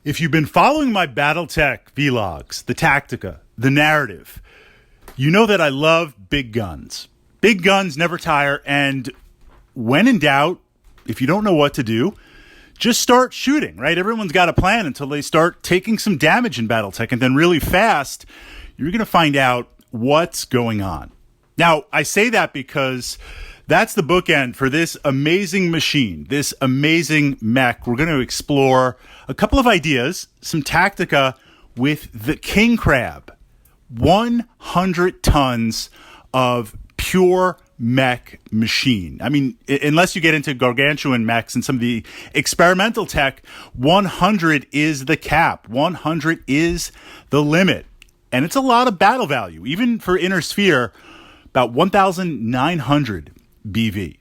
If you've been following my Battletech vlogs, the Tactica, the narrative, you know that I love big guns. Big guns never tire, and when in doubt, if you don't know what to do, just start shooting, right? Everyone's got a plan until they start taking some damage in Battletech, and then really fast, you're going to find out what's going on. Now, I say that because that's the bookend for this amazing machine, this amazing mech. We're going to explore a couple of ideas, some Tactica with the King Crab. 100 tons of pure mech machine. I mean, unless you get into gargantuan mechs and some of the experimental tech, 100 is the cap. 100 is the limit. And it's a lot of battle value, even for Inner Sphere, about 1,900 BV.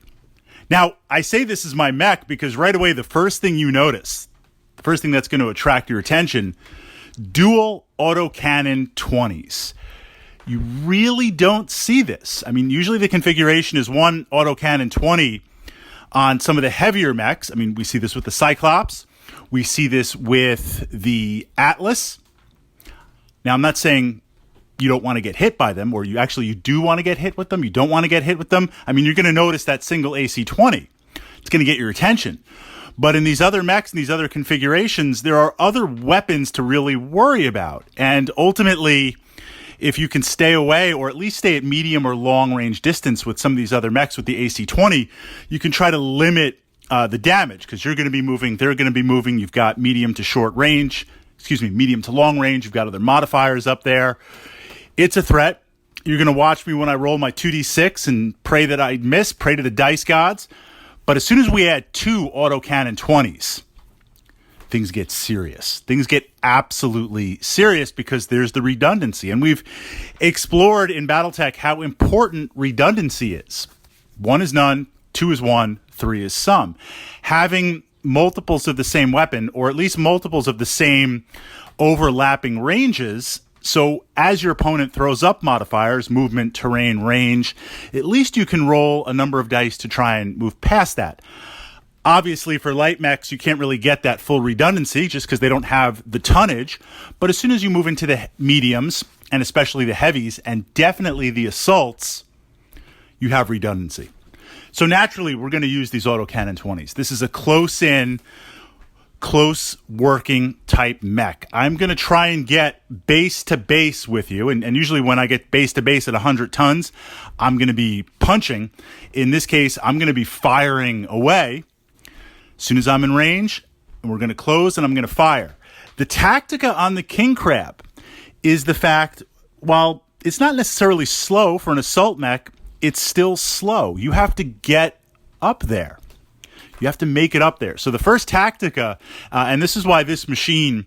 Now, I say this is my mech because right away, the first thing you notice, the first thing that's going to attract your attention, dual autocannon 20s. You really don't see this. I mean, usually the configuration is one autocannon 20 on some of the heavier mechs. I mean, we see this with the Cyclops. We see this with the Atlas. Now, I'm not saying you don't want to get hit by them, or you do want to get hit with them. You don't want to get hit with them. I mean, you're going to notice that single AC-20. It's going to get your attention. But in these other mechs and these other configurations, there are other weapons to really worry about. And ultimately, if you can stay away, or at least stay at medium or long range distance with some of these other mechs with the AC-20, you can try to limit the damage, because you're going to be moving, they're going to be moving. You've got medium to long range. You've got other modifiers up there. It's a threat. You're going to watch me when I roll my 2d6 and pray that I miss, pray to the dice gods. But as soon as we add 2 autocannon 20s, things get serious. Things get absolutely serious because there's the redundancy. And we've explored in Battletech how important redundancy is. 1 is none, 2 is 1, 3 is some. Having multiples of the same weapon, or at least multiples of the same overlapping ranges, so as your opponent throws up modifiers, movement, terrain, range, at least you can roll a number of dice to try and move past that. Obviously, for light mechs, you can't really get that full redundancy just because they don't have the tonnage. But as soon as you move into the mediums, and especially the heavies, and definitely the assaults, you have redundancy. So naturally, we're going to use these autocannon 20s. This is a close-in, close-working type mech. I'm going to try and get base-to-base with you. And usually when I get base-to-base at 100 tons, I'm going to be punching. In this case, I'm going to be firing away. As soon as I'm in range, and we're going to close, and I'm going to fire. The Tactica on the King Crab is the fact, while it's not necessarily slow for an assault mech, it's still slow. You have to get up there. You have to make it up there. So the first Tactica, and this is why this machine,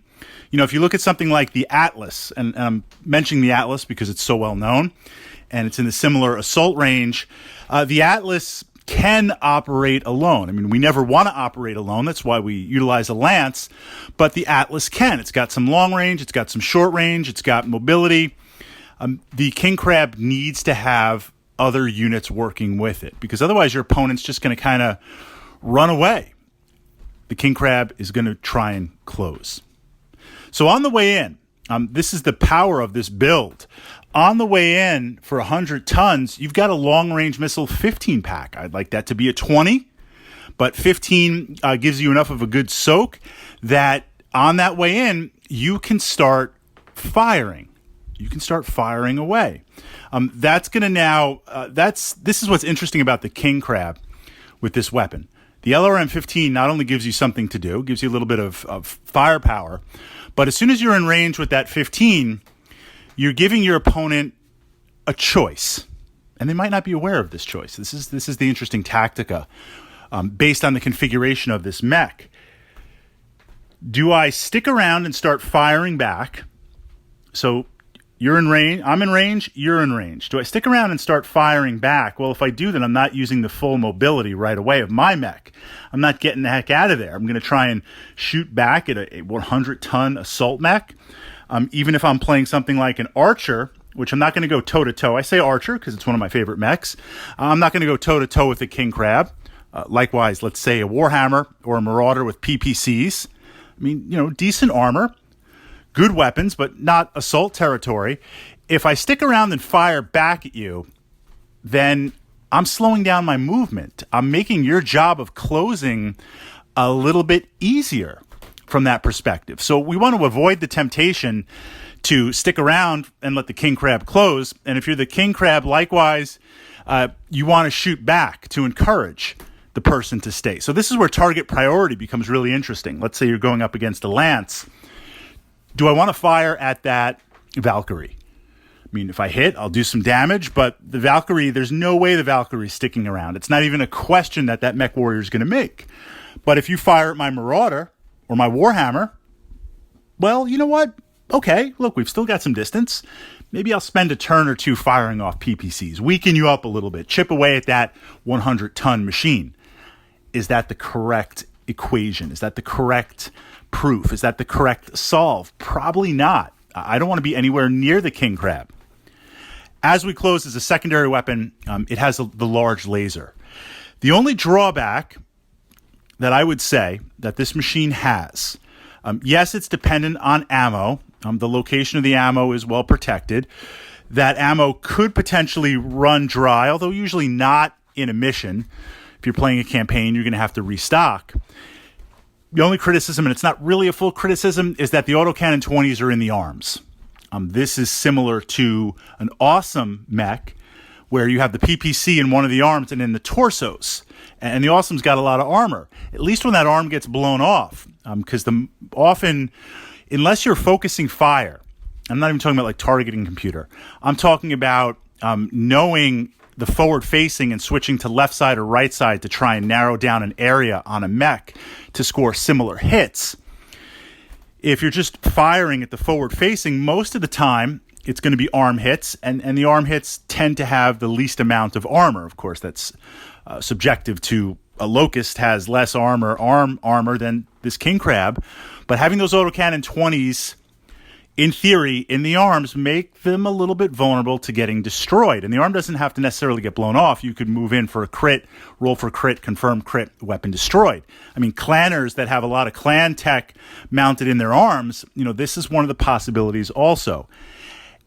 if you look at something like the Atlas, and I'm mentioning the Atlas because it's so well known, and it's in a similar assault range, the Atlas can operate alone. I mean, we never want to operate alone. That's why we utilize a lance, but the Atlas can. It's got some long range. It's got some short range. It's got mobility. The King Crab needs to have other units working with it, because otherwise your opponent's just going to kind of run away. The King Crab is going to try and close. So on the way in, this is the power of this build. On the way in, for 100 tons, you've got a long-range missile 15 pack. I'd like that to be a 20, but 15 gives you enough of a good soak that on that way in, you can start firing. You can start firing away. That's going to now, this is what's interesting about the King Crab with this weapon. The LRM-15 not only gives you something to do, gives you a little bit of firepower, but as soon as you're in range with that 15, you're giving your opponent a choice, and they might not be aware of this choice. This is the interesting Tactica based on the configuration of this mech. Do I stick around and start firing back? So you're in range, I'm in range, you're in range. Do I stick around and start firing back? Well, if I do, then I'm not using the full mobility right away of my mech. I'm not getting the heck out of there. I'm going to try and shoot back at a 100-ton assault mech. Even if I'm playing something like an Archer, which I'm not going to go toe-to-toe. I say Archer because it's one of my favorite mechs. I'm not going to go toe-to-toe with the King Crab. Likewise, let's say a Warhammer or a Marauder with PPCs. I mean, decent armor, good weapons, but not assault territory. If I stick around and fire back at you, then I'm slowing down my movement. I'm making your job of closing a little bit easier from that perspective. So we want to avoid the temptation to stick around and let the king crab close. And if you're the king crab, likewise, you want to shoot back to encourage the person to stay. So this is where target priority becomes really interesting. Let's say you're going up against a lance. Do I want to fire at that Valkyrie? I mean, if I hit, I'll do some damage, but the Valkyrie, there's no way the Valkyrie's sticking around. It's not even a question that mech warrior is going to make. But if you fire at my Marauder or my Warhammer, well, you know what? Okay, look, we've still got some distance. Maybe I'll spend a turn or two firing off PPCs, weaken you up a little bit, chip away at that 100-ton machine. Is that the correct equation? Is that the correct proof? Is that the correct solve? Probably not. I don't want to be anywhere near the king crab. As we close, as a secondary weapon, it has the large laser. The only drawback that I would say that this machine has, yes, it's dependent on ammo. The location of the ammo is well protected. That ammo could potentially run dry, although usually not in a mission. If you're playing a campaign, you're going to have to restock. The only criticism, and it's not really a full criticism, is that the autocannon 20s are in the arms. This is similar to an awesome mech where you have the PPC in one of the arms and in the torsos. And the awesome's got a lot of armor, at least when that arm gets blown off. Because often, unless you're focusing fire, I'm not even talking about like targeting computer. I'm talking about knowing the forward facing and switching to left side or right side to try and narrow down an area on a mech to score similar hits. If you're just firing at the forward facing, most of the time it's going to be arm hits, and the arm hits tend to have the least amount of armor. Of course, that's subjective to a Locust has less armor than this king crab, but having those autocannon 20s in theory, in the arms, make them a little bit vulnerable to getting destroyed. And the arm doesn't have to necessarily get blown off. You could move in for a crit, roll for crit, confirm crit, weapon destroyed. I mean, clanners that have a lot of clan tech mounted in their arms, this is one of the possibilities also.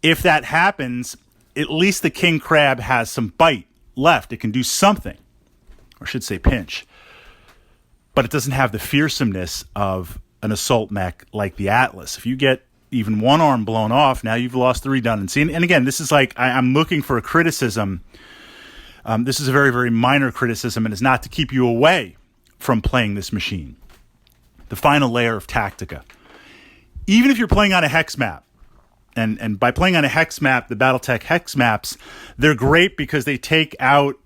If that happens, at least the king crab has some bite left. It can do something, or I should say pinch. But it doesn't have the fearsomeness of an assault mech like the Atlas. If you get even one arm blown off, now you've lost the redundancy. And again, this is like, I'm looking for a criticism. This is a very, very minor criticism, and it's not to keep you away from playing this machine. The final layer of Tactica. Even if you're playing on a hex map, and by playing on a hex map, the Battletech hex maps, they're great because they take out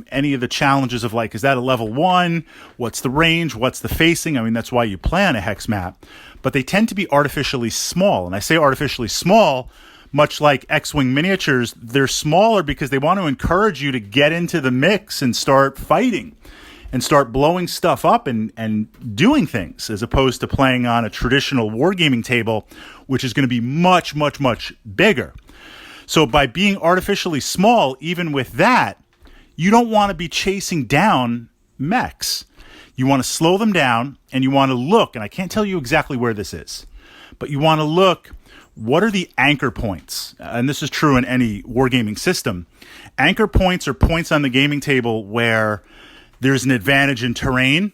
any of the challenges of like, is that a level 1? What's the range? What's the facing? I mean, that's why you play on a hex map. But they tend to be artificially small. And I say artificially small, much like X-Wing miniatures, they're smaller because they want to encourage you to get into the mix and start fighting and start blowing stuff up and doing things, as opposed to playing on a traditional wargaming table, which is going to be much, much, much bigger. So by being artificially small, even with that, you don't want to be chasing down mechs. You want to slow them down, and you want to look, and I can't tell you exactly where this is, but you want to look, what are the anchor points? And this is true in any wargaming system. Anchor points are points on the gaming table where there's an advantage in terrain,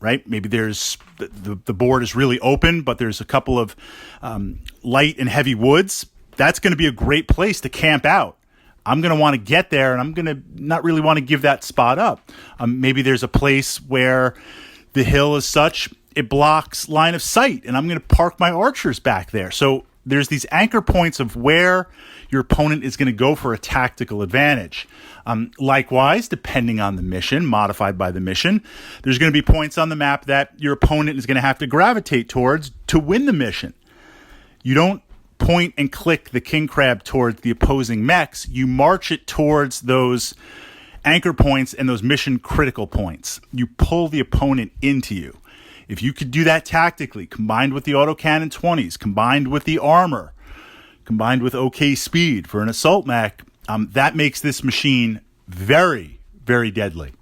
right? Maybe there's the board is really open, but there's a couple of light and heavy woods. That's going to be a great place to camp out. I'm going to want to get there, and I'm going to not really want to give that spot up. Maybe there's a place where the hill is such, it blocks line of sight, and I'm going to park my archers back there. So there's these anchor points of where your opponent is going to go for a tactical advantage. Likewise, depending on the mission, modified by the mission, there's going to be points on the map that your opponent is going to have to gravitate towards to win the mission. You don't point and click the king crab towards the opposing mechs. You march it towards those anchor points and those mission critical points. You pull the opponent into you. If you could do that tactically, combined with the autocannon 20s, combined with the armor, combined with OK speed for an assault mech, that makes this machine very, very deadly.